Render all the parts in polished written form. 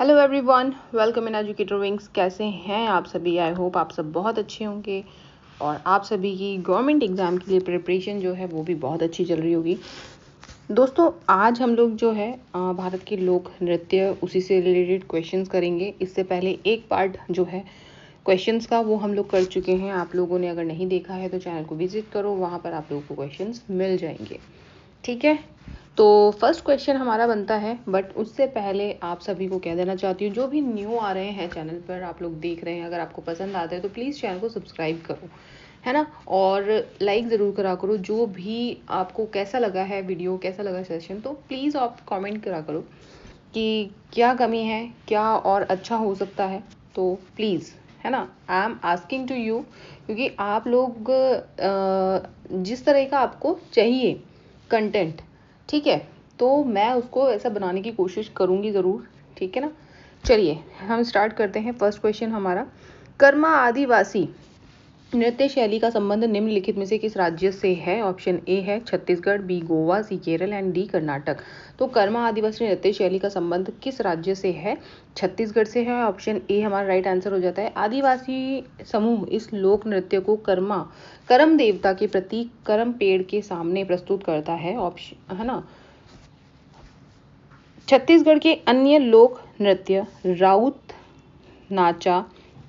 Hello everyone, welcome in educator wings. कैसे हैं आप सभी? आई होप आप सब बहुत अच्छे होंगे और आप सभी की गवर्नमेंट एग्ज़ाम के लिए प्रिपरेशन जो है वो भी बहुत अच्छी चल रही होगी। दोस्तों, आज हम लोग जो है भारत के लोक नृत्य उसी से रिलेटेड क्वेश्चंस करेंगे। इससे पहले एक पार्ट जो है क्वेश्चंस का वो हम लोग कर चुके हैं। आप लोगों ने अगर नहीं देखा है तो चैनल को विजिट करो, वहाँ पर आप लोगों को क्वेश्चंस मिल जाएंगे। ठीक है, तो फर्स्ट क्वेश्चन हमारा बनता है, बट उससे पहले आप सभी को कह देना चाहती हूँ, जो भी न्यू आ रहे हैं चैनल पर, आप लोग देख रहे हैं, अगर आपको पसंद आता है तो प्लीज़ चैनल को सब्सक्राइब करो, है ना, और लाइक ज़रूर करा करो। जो भी आपको कैसा लगा है वीडियो, कैसा लगा सेशन, तो प्लीज़ आप कमेंट करा करो कि क्या कमी है, क्या और अच्छा हो सकता है। तो प्लीज़, है ना, I am asking to you, क्योंकि आप लोग जिस तरह का आपको चाहिए कंटेंट, ठीक है, तो मैं उसको ऐसा बनाने की कोशिश करूँगी ज़रूर। ठीक है ना, चलिए हम स्टार्ट करते हैं। फर्स्ट क्वेश्चन हमारा, कर्मा आदिवासी नृत्य शैली का संबंध निम्नलिखित में से किस राज्य से है? ऑप्शन ए है Chhattisgarh, B Goa, C Kerala and D Karnataka. तो कर्मा आदिवासी नृत्य शैली का संबंध किस राज्य से है? छत्तीसगढ़ से है। ऑप्शन ए हमारा राइट आंसर हो जाता है। आदिवासी समूह इस लोक नृत्य को करम देवता के प्रतीक करम पेड़ के सामने प्रस्तुत करता है। ऑप्शन, है ना। छत्तीसगढ़ के अन्य लोक नृत्य राउत, नाचा,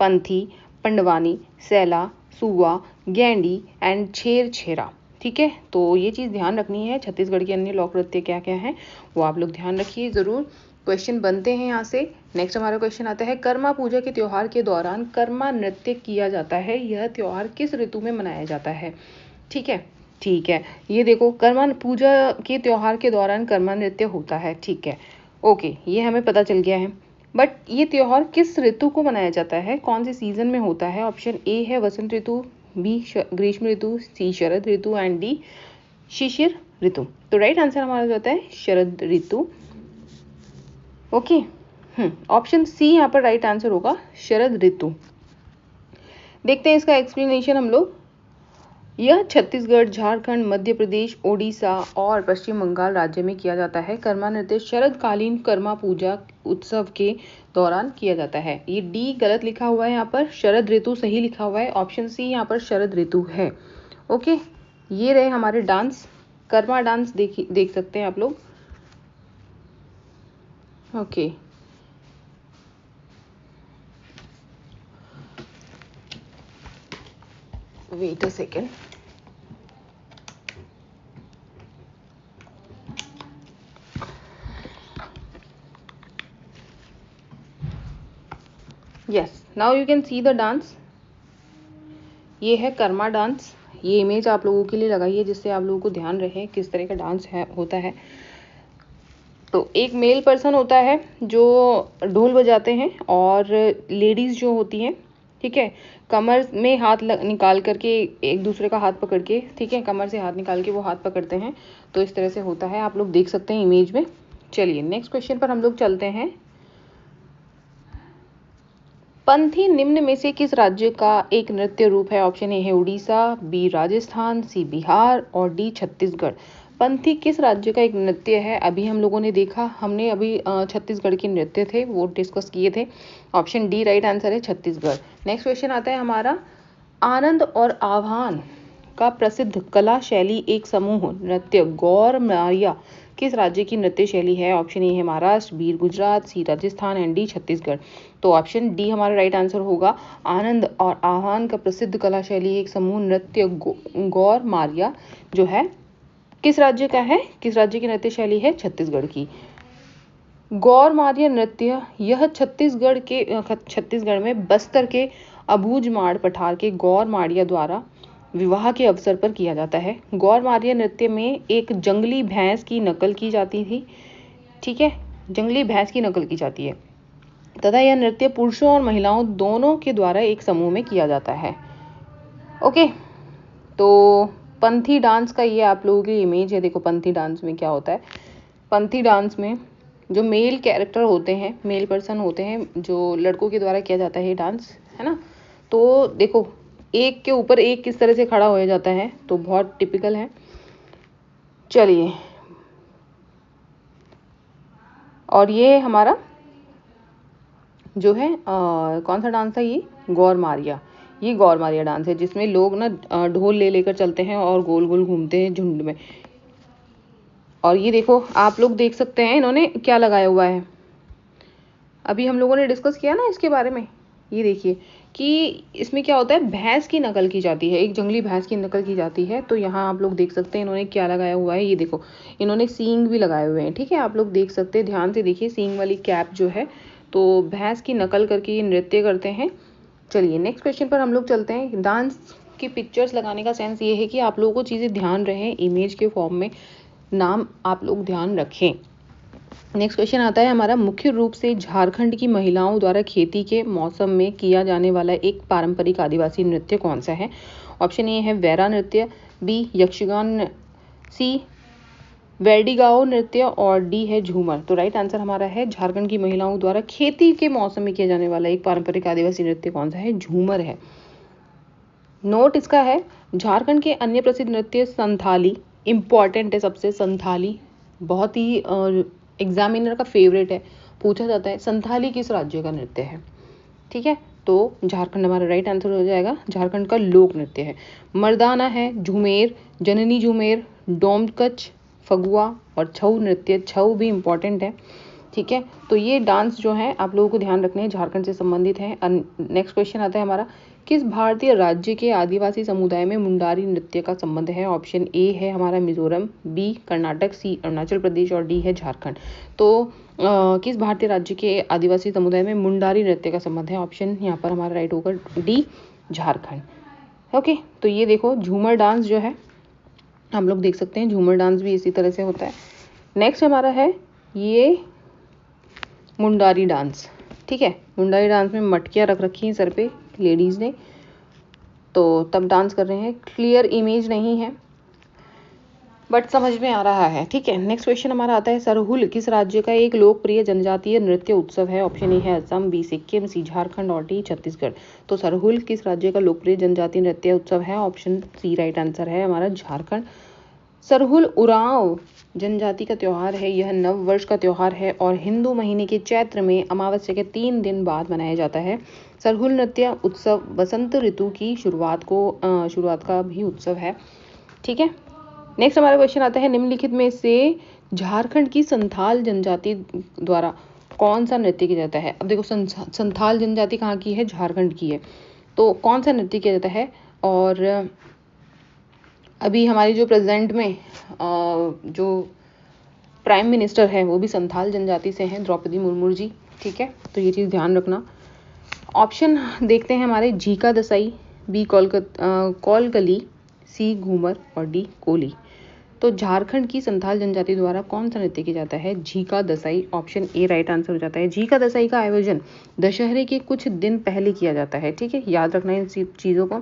पंथी, पंडवानी, सैला, सुवा, गैंडी एंड छेर छेरा। ठीक है, तो ये चीज़ ध्यान रखनी है। छत्तीसगढ़ के अन्य लोक नृत्य क्या क्या हैं वो आप लोग ध्यान रखिए ज़रूर। क्वेश्चन बनते हैं यहाँ से। नेक्स्ट हमारा क्वेश्चन आता है, कर्मा पूजा के त्योहार के दौरान कर्मा नृत्य किया जाता है। यह त्योहार किस ऋतु में मनाया जाता है? ठीक है, ठीक है, ये देखो, कर्मा पूजा के त्योहार के दौरान कर्मा नृत्य होता है। ठीक है, ओके, ये हमें पता चल गया है। बट ये त्योहार किस ऋतु को मनाया जाता है, कौन से सीजन में होता है? ऑप्शन ए है वसंत ऋतु, बी ग्रीष्म ऋतु, सी शरद ऋतु एंड डी शिशिर ऋतु। तो राइट आंसर हमारा हो जाता है शरद ऋतु। ओके, ऑप्शन सी यहाँ पर राइट आंसर होगा, शरद ऋतु। देखते हैं इसका एक्सप्लेनेशन हम लोग। यह छत्तीसगढ़, झारखंड, मध्य प्रदेश, ओडिशा और पश्चिम बंगाल राज्य में किया जाता है। कर्मा नृत्य शरदकालीन कर्मा पूजा उत्सव के दौरान किया जाता है। ये डी गलत लिखा हुआ है, यहाँ पर शरद ऋतु सही लिखा हुआ है। ऑप्शन सी यहाँ पर शरद ऋतु है। ओके, ये रहे हमारे डांस, कर्मा डांस देख सकते हैं आप लोग। Okay, wait a second. Yes, now you can see the dance. ये है कर्मा डांस। ये इमेज आप लोगों के लिए लगाइए जिससे आप लोगों को ध्यान रहे किस तरह का डांस होता है। तो एक मेल पर्सन होता है जो ढोल बजाते हैं, और लेडीज़ जो होती हैं, ठीक है, कमर में हाथ निकाल करके एक दूसरे का हाथ पकड़ के, ठीक है, कमर से हाथ निकाल के वो हाथ पकड़ते हैं। तो इस तरह से होता है, आप लोग देख सकते हैं इमेज में। चलिए नेक्स्ट क्वेश्चन पर हम लोग चलते हैं। पंथी निम्न में से किस राज्य का एक नृत्य रूप है? ऑप्शन ए है उड़ीसा, बी राजस्थान, सी बिहार और डी छत्तीसगढ़। पंथी किस राज्य का एक नृत्य है? अभी हम लोगों ने देखा, हमने अभी छत्तीसगढ़ के नृत्य थे वो डिस्कस किए थे। ऑप्शन डी राइट आंसर है, छत्तीसगढ़। नेक्स्ट क्वेश्चन आता है हमारा, आनंद और आह्वान का प्रसिद्ध कला शैली एक समूह नृत्य गौर मारिया किस राज्य की नृत्य शैली है? ऑप्शन ए है Maharashtra, B Gujarat, C Rajasthan and D Chhattisgarh. तो ऑप्शन डी हमारा राइट आंसर होगा। आनंद और आह्वान का प्रसिद्ध कला शैली एक समूह नृत्य गौर मारिया जो है किस राज्य का है? किस राज्य की नृत्य शैली है? छत्तीसगढ़ की। गौर मारिया नृत्य यह छत्तीसगढ़ में बस्तर के अबूझमाड़ पठार के गौर मारिया द्वारा विवाह के अवसर पर किया जाता है। गौर मारिया नृत्य में एक जंगली भैंस की नकल की जाती थी, ठीक है, जंगली भैंस की नकल की जाती है तथा यह नृत्य पुरुषों और महिलाओं दोनों के द्वारा एक समूह में किया जाता है। ओके, तो पंथी डांस का ये आप लोगों की इमेज है। देखो पंथी डांस में क्या होता है। पंथी डांस में जो मेल कैरेक्टर होते हैं, मेल पर्सन होते हैं, जो लड़कों के द्वारा किया जाता है ये डांस, है ना। तो देखो एक के ऊपर एक किस तरह से खड़ा हो जाता है, तो बहुत टिपिकल है। चलिए, और ये हमारा जो है कौन सा डांस है, ये गौरमारिया। ये गौरमारिया डांस है जिसमें लोग ना ढोल ले लेकर चलते हैं और गोल गोल घूमते हैं झुंड में। और ये देखो आप लोग देख सकते हैं इन्होंने क्या लगाया हुआ है, अभी हम लोगों ने डिस्कस किया ना इसके बारे में। ये देखिए कि इसमें क्या होता है, भैंस की नकल की जाती है, एक जंगली भैंस की नकल की जाती है। तो यहाँ आप लोग देख सकते हैं इन्होंने क्या लगाया हुआ है, ये देखो इन्होंने सींग भी लगाए हुए हैं। ठीक है, आप लोग देख सकते हैं, ध्यान से देखिए, सींग वाली कैप जो है, तो भैंस की नकल करके ये नृत्य करते हैं। चलिए नेक्स्ट क्वेश्चन पर हम लोग चलते हैं। डांस की पिक्चर्स लगाने का सेंस ये है कि आप लोगों को चीज़ें ध्यान रहें, इमेज के फॉर्म में नाम आप लोग ध्यान रखें। नेक्स्ट क्वेश्चन आता है हमारा, मुख्य रूप से झारखंड की महिलाओं द्वारा खेती के मौसम में किया जाने वाला एक पारंपरिक आदिवासी नृत्य कौन सा है? ऑप्शन ए है वैरा नृत्य, बी यक्षगान, सी वेडिगाओ नृत्य और डी है झूमर। तो राइट आंसर हमारा है झारखंड की महिलाओं द्वारा खेती के मौसम में किया जाने वाला एक पारंपरिक आदिवासी नृत्य कौन सा है? झूमर है। नोट इसका है, झारखंड के अन्य प्रसिद्ध नृत्य संथाली, इंपॉर्टेंट है सबसे, संथाली बहुत ही एग्जामिनर का फेवरेट है, पूछा जाता है संथाली किस राज्य का नृत्य है। ठीक है, तो झारखंड हमारा राइट आंसर हो जाएगा, झारखंड का लोक नृत्य है। मर्दाना है, झूमेर, जननी झूमेर, डोमकच, फगुआ और छऊ नृत्य, छऊ भी इम्पॉर्टेंट है। ठीक है, तो ये डांस जो है आप लोगों को ध्यान रखने हैं, झारखंड से संबंधित है। नेक्स्ट क्वेश्चन आता है हमारा, किस भारतीय राज्य के आदिवासी समुदाय में मुंडारी नृत्य का संबंध है? ऑप्शन ए है हमारा मिजोरम, बी कर्नाटक, सी अरुणाचल प्रदेश और डी है झारखंड। तो किस भारतीय राज्य के आदिवासी समुदाय में मुंडारी नृत्य का संबंध है? ऑप्शन यहाँ पर हमारा राइट होगा डी, झारखंड। ओके, तो ये देखो झूमर डांस जो है हम लोग देख सकते हैं, झूमर डांस भी इसी तरह से होता है। नेक्स्ट हमारा है ये मुंडारी डांस। ठीक है, मुंडारी डांस में मटकियाँ रख रखी हैं सर पे लेडीज़ ने, तो तब डांस कर रहे हैं। क्लियर इमेज नहीं है बट समझ में आ रहा है। ठीक है, नेक्स्ट क्वेश्चन हमारा आता है, सरहुल किस राज्य का एक लोकप्रिय जनजातीय नृत्य उत्सव है? ऑप्शन ए है असम, बी सिक्किम, सी झारखंड और डी छत्तीसगढ़। तो सरहुल किस राज्य का लोकप्रिय जनजातीय नृत्य उत्सव है? ऑप्शन सी राइट आंसर है हमारा झारखंड। सरहुल उरांव जनजाति का त्योहार है, यह नव वर्ष का त्योहार है और हिंदू महीने के चैत्र में अमावस्या के 3 दिन बाद मनाया जाता है। सरहुल नृत्य उत्सव बसंत ऋतु की शुरुआत का भी उत्सव है। ठीक है, नेक्स्ट हमारा क्वेश्चन आता है, निम्नलिखित में से झारखंड की संथाल जनजाति द्वारा कौन सा नृत्य किया जाता है? अब देखो संथाल जनजाति कहाँ की है? झारखंड की है। तो कौन सा नृत्य किया जाता है? और अभी हमारी जो प्रेजेंट में जो प्राइम मिनिस्टर है वो भी संथाल जनजाति से हैं, द्रौपदी मुर्मू जी। ठीक है, तो ये चीज़ ध्यान रखना। ऑप्शन देखते हैं हमारे, झीका दसाई, बी कोलकली, सी घूमर और डी कोली। तो झारखंड की संथाल जनजाति द्वारा कौन सा नृत्य किया जाता है? Jhika Dasai, option A right answer हो जाता है। झीका दसाई का आयोजन दशहरे के कुछ दिन पहले किया जाता है। ठीक है, याद रखना इन चीज़ों को।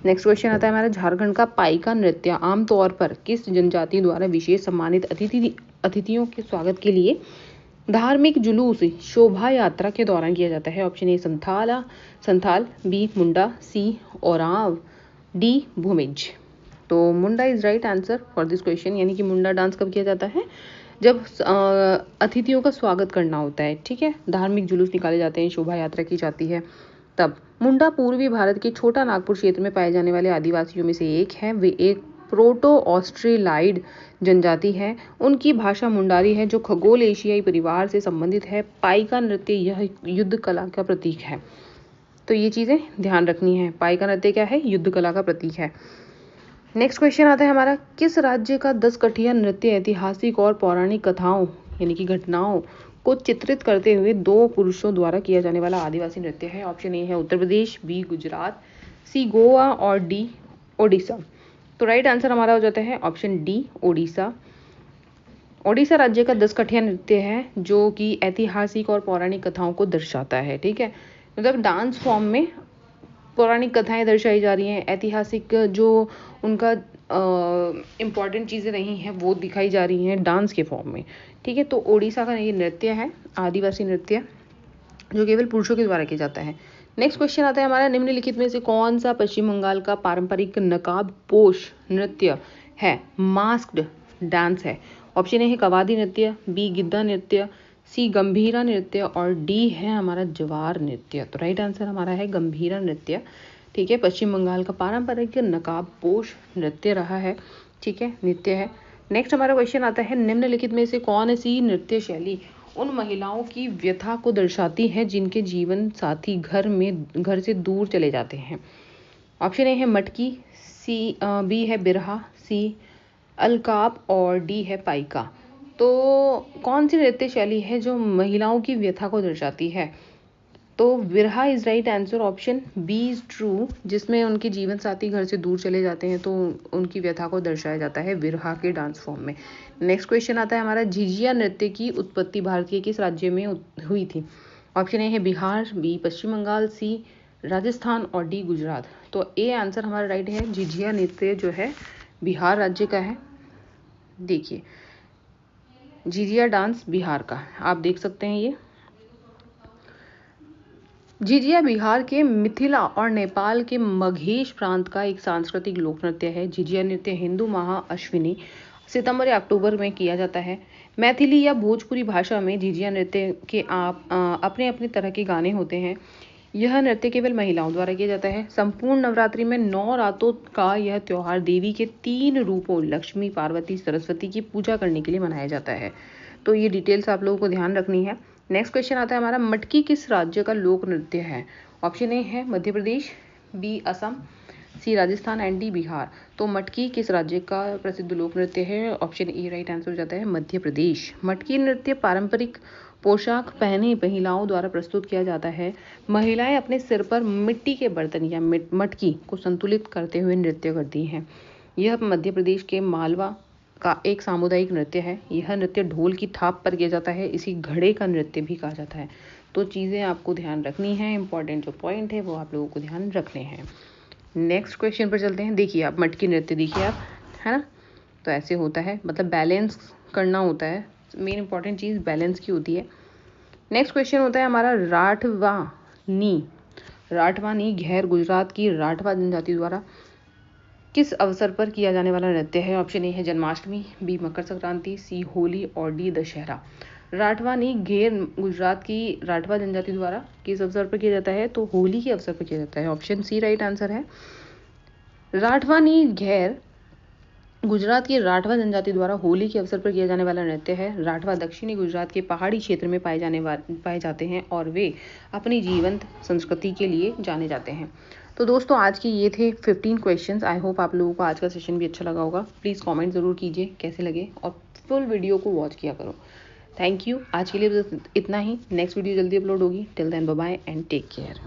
नेक्स्ट क्वेश्चन आता है हमारा, झारखंड का पाइका नृत्य आमतौर पर किस जनजाति द्वारा विशेष सम्मानित अतिथियों के स्वागत के लिए धार्मिक जुलूस शोभा यात्रा के दौरान किया जाता है? Option A Santhal, B Munda, C Oraon, D Bhumij. तो Munda is right answer for this question, यानी कि मुंडा डांस कब किया जाता है? जब अतिथियों का स्वागत करना होता है। ठीक है, धार्मिक जुलूस निकाले जाते हैं, शोभा यात्रा की जाती है तब। मुंडा पूर्वी भारत के छोटा नागपुर क्षेत्र में पाए जाने वाले आदिवासियों में से एक है। वे एक प्रोटो ऑस्ट्रेलाइड जनजाति है। उनकी भाषा मुंडारी है जो खगोल एशियाई परिवार से संबंधित है। पाइका नृत्य यह युद्ध कला का प्रतीक है। तो ये चीज़ें ध्यान रखनी है, पाइका नृत्य क्या है? युद्ध कला का प्रतीक है। नेक्स्ट क्वेश्चन आता है हमारा, किस राज्य का 10 कठिया नृत्य ऐतिहासिक और पौराणिक कथाओं यानी कि घटनाओं को चित्रित करते हुए 2 पुरुषों द्वारा किया जाने वाला आदिवासी नृत्य है? ऑप्शन ए है उत्तर प्रदेश, बी गुजरात, सी गोवा और डी ओडिशा। तो राइट आंसर हमारा हो जाता है ऑप्शन डी ओडिशा। ओडिशा राज्य का 10 कठिया नृत्य है जो कि ऐतिहासिक और पौराणिक कथाओं को दर्शाता है। ठीक है, मतलब डांस फॉर्म में पौराणिक कथाएं दर्शाई जा रही हैं, ऐतिहासिक जो उनका इम्पॉर्टेंट चीज़ें रही हैं वो दिखाई जा रही हैं डांस के फॉर्म में। ठीक है, तो ओडिशा का ये नृत्य है आदिवासी नृत्य जो केवल पुरुषों के द्वारा किया जाता है। नेक्स्ट क्वेश्चन आता है हमारा, निम्नलिखित में से कौन सा पश्चिम बंगाल का पारंपरिक नकाब पोश नृत्य है? मास्क्ड डांस है। ऑप्शन ए है कवादी नृत्य, बी गिद्दा नृत्य, सी गंभीरा नृत्य और डी है हमारा जवार नृत्य। तो राइट आंसर हमारा है गंभीरा नृत्य। ठीक है, पश्चिम बंगाल का पारंपरिक नकाबपोश नृत्य रहा है। ठीक है, नृत्य है। नेक्स्ट हमारा क्वेश्चन आता है, निम्नलिखित में से कौन सी नृत्य शैली उन महिलाओं की व्यथा को दर्शाती है जिनके जीवन साथी घर से दूर चले जाते हैं। ऑप्शन ए है मटकी, बी है बिरहा, सी अलकाप और डी है पाइका। तो कौन सी नृत्य शैली है जो महिलाओं की व्यथा को दर्शाती है? तो Birha is right answer, option B is true, जिसमें उनके जीवन साथी घर से दूर चले जाते हैं तो उनकी व्यथा को दर्शाया जाता है विरहा के डांस फॉर्म में। नेक्स्ट क्वेश्चन आता है हमारा, झिझिया नृत्य की उत्पत्ति भारत के किस राज्य में हुई थी? ऑप्शन ए है बिहार, बी पश्चिम बंगाल, सी राजस्थान और डी गुजरात। तो ए आंसर हमारा राइट है, झिझिया नृत्य जो है बिहार राज्य का है। देखिए, झिझिया डांस बिहार का, आप देख सकते हैं ये। झिझिया बिहार के मिथिला और नेपाल के मघेश प्रांत का एक सांस्कृतिक लोक नृत्य है। झिझिया नृत्य हिंदू माह अश्विनी सितंबर या अक्टूबर में किया जाता है। मैथिली या भोजपुरी भाषा में झिझिया नृत्य के अपने अपने तरह के गाने होते हैं। यह नृत्य केवल महिलाओं द्वारा किया जाता है। संपूर्ण नवरात्रि में 9 रातों का यह त्योहार देवी के 3 रूपों लक्ष्मी, पार्वती, सरस्वती की पूजा करने के लिए मनाया जाता है। तो ये डिटेल्स आप लोगों को ध्यान रखनी है। नेक्स्ट क्वेश्चन आता है हमारा, मटकी किस राज्य का लोक नृत्य है? ऑप्शन ए है Madhya Pradesh, B Assam, C Rajasthan and D Bihar. तो मटकी किस राज्य का प्रसिद्ध लोक नृत्य है? ऑप्शन ए राइट आंसर हो जाता है मध्य प्रदेश। मटकी नृत्य पारंपरिक पोशाक पहने महिलाओं द्वारा प्रस्तुत किया जाता है। महिलाएं अपने सिर पर मिट्टी के बर्तन या मटकी को संतुलित करते हुए नृत्य करती हैं। यह मध्य प्रदेश के मालवा का एक सामुदायिक नृत्य है। यह नृत्य ढोल की थाप पर किया जाता है। इसी घड़े का नृत्य भी कहा जाता है। तो चीज़ें आपको ध्यान रखनी है, इंपॉर्टेंट जो पॉइंट है वो आप लोगों को ध्यान रखने हैं। नेक्स्ट क्वेश्चन पर चलते हैं। देखिए, आप मटकी नृत्य देखिए आप, है ना? तो ऐसे होता है, मतलब बैलेंस करना होता है। मेन इंपॉर्टेंट चीज़ बैलेंस की होती है। नेक्स्ट क्वेश्चन होता है हमारा, राठवानी घेर गुजरात की राठवा जनजाति द्वारा किस अवसर पर किया जाने वाला नृत्य है? ऑप्शन ए है जन्माष्टमी, बी मकर संक्रांति, सी होली और डी दशहरा। राठवानी घेर गुजरात की राठवा जनजाति द्वारा किस अवसर पर किया जाता है? तो होली के अवसर पर किया जाता है। ऑप्शन सी राइट आंसर है। राठवानी घेर गुजरात की राठवा जनजाति द्वारा होली के अवसर पर किया जाने वाला नृत्य है। राठवा दक्षिणी गुजरात के पहाड़ी क्षेत्र में पाए जाते हैं और वे अपनी जीवंत संस्कृति के लिए जाने जाते हैं। तो दोस्तों, आज के ये थे 15 क्वेश्चंस। आई होप आप लोगों को आज का सेशन भी अच्छा लगा होगा। प्लीज़ कमेंट ज़रूर कीजिए कैसे लगे और फुल वीडियो को वॉच किया करो। Thank you. आज के लिए इतना ही। नेक्स्ट वीडियो जल्दी अपलोड होगी। Till then bye bye and take care.